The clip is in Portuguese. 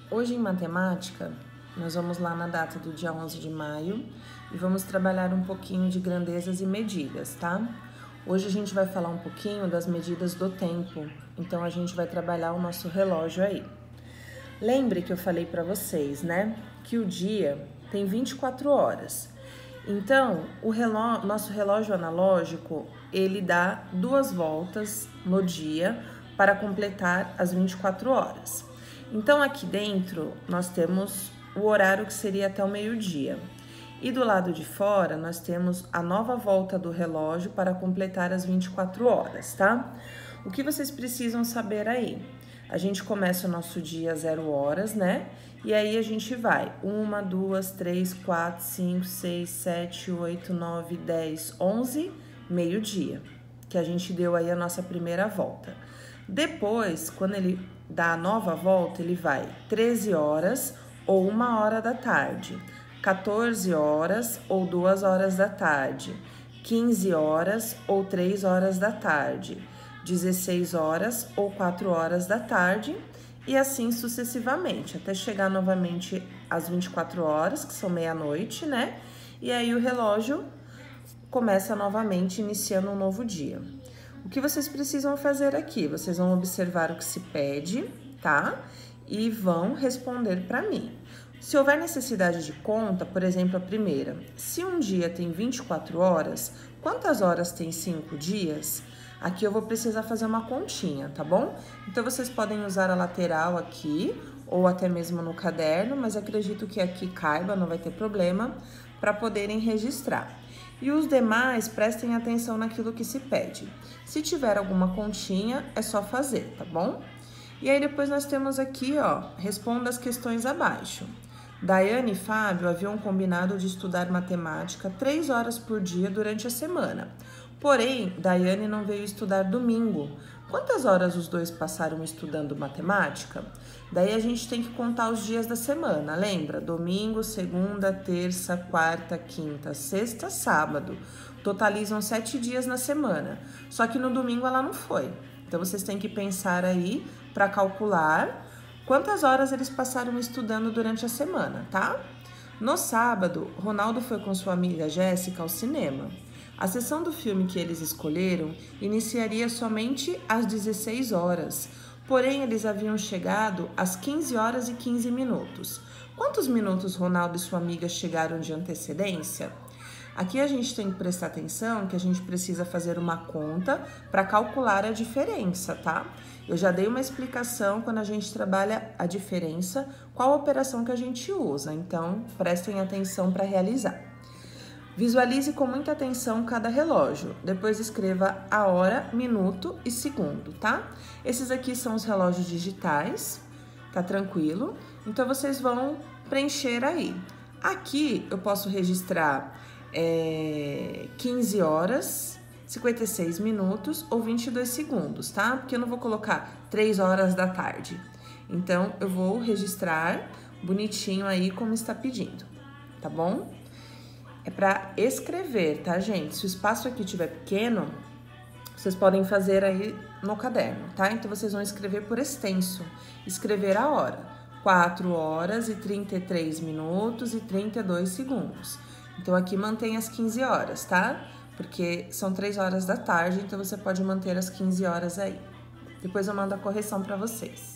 Hoje em matemática, nós vamos lá na data do dia 11 de maio e vamos trabalhar um pouquinho de grandezas e medidas, tá? Hoje a gente vai falar um pouquinho das medidas do tempo, então a gente vai trabalhar o nosso relógio aí. Lembre que eu falei para vocês, né, que o dia tem 24 horas. Então, nosso relógio analógico, ele dá 2 voltas no dia para completar as 24 horas. Então, aqui dentro, nós temos o horário que seria até o meio-dia. E do lado de fora, nós temos a nova volta do relógio para completar as 24 horas, tá? O que vocês precisam saber aí? A gente começa o nosso dia 0 horas, né? E aí a gente vai 1, 2, 3, 4, 5, 6, 7, 8, 9, 10, 11, meio-dia, que a gente deu aí a nossa primeira volta. Depois, quando ele dá a nova volta, ele vai 13 horas ou 1 hora da tarde, 14 horas ou 2 horas da tarde, 15 horas ou 3 horas da tarde, 16 horas ou 4 horas da tarde e assim sucessivamente, até chegar novamente às 24 horas, que são meia-noite, né? E aí o relógio começa novamente, iniciando um novo dia. O que vocês precisam fazer aqui? Vocês vão observar o que se pede, tá? E vão responder para mim. Se houver necessidade de conta, por exemplo, a primeira, se um dia tem 24 horas, quantas horas tem 5 dias? Aqui eu vou precisar fazer uma continha, tá bom? Então, vocês podem usar a lateral aqui, ou até mesmo no caderno, mas acredito que aqui caiba, não vai ter problema, para poderem registrar. E os demais, prestem atenção naquilo que se pede. Se tiver alguma continha, é só fazer, tá bom? E aí, depois nós temos aqui, ó, responda as questões abaixo. Daiane e Fábio haviam combinado de estudar matemática 3 horas por dia durante a semana. Porém, Daiane não veio estudar domingo. Quantas horas os dois passaram estudando matemática? Daí a gente tem que contar os dias da semana, lembra? Domingo, segunda, terça, quarta, quinta, sexta, sábado. Totalizam 7 dias na semana. Só que no domingo ela não foi. Então vocês têm que pensar aí para calcular quantas horas eles passaram estudando durante a semana, tá? No sábado, Ronaldo foi com sua amiga Jéssica ao cinema. A sessão do filme que eles escolheram iniciaria somente às 16 horas, porém eles haviam chegado às 15 horas e 15 minutos. Quantos minutos Ronaldo e sua amiga chegaram de antecedência? Aqui a gente tem que prestar atenção que a gente precisa fazer uma conta para calcular a diferença, tá? Eu já dei uma explicação quando a gente trabalha a diferença, qual a operação que a gente usa, então prestem atenção para realizar. Visualize com muita atenção cada relógio, depois escreva a hora, minuto e segundo, tá? Esses aqui são os relógios digitais, tá tranquilo? Então vocês vão preencher aí. Aqui eu posso registrar 15 horas, 56 minutos ou 22 segundos, tá? Porque eu não vou colocar 3 horas da tarde. Então, eu vou registrar bonitinho aí como está pedindo, tá bom? É para escrever, tá, gente? Se o espaço aqui estiver pequeno, vocês podem fazer aí no caderno, tá? Então, vocês vão escrever por extenso. Escrever a hora. 4 horas e 33 minutos e 32 segundos. Então, aqui mantém as 15 horas, tá? Porque são 3 horas da tarde, então você pode manter as 15 horas aí. Depois eu mando a correção para vocês.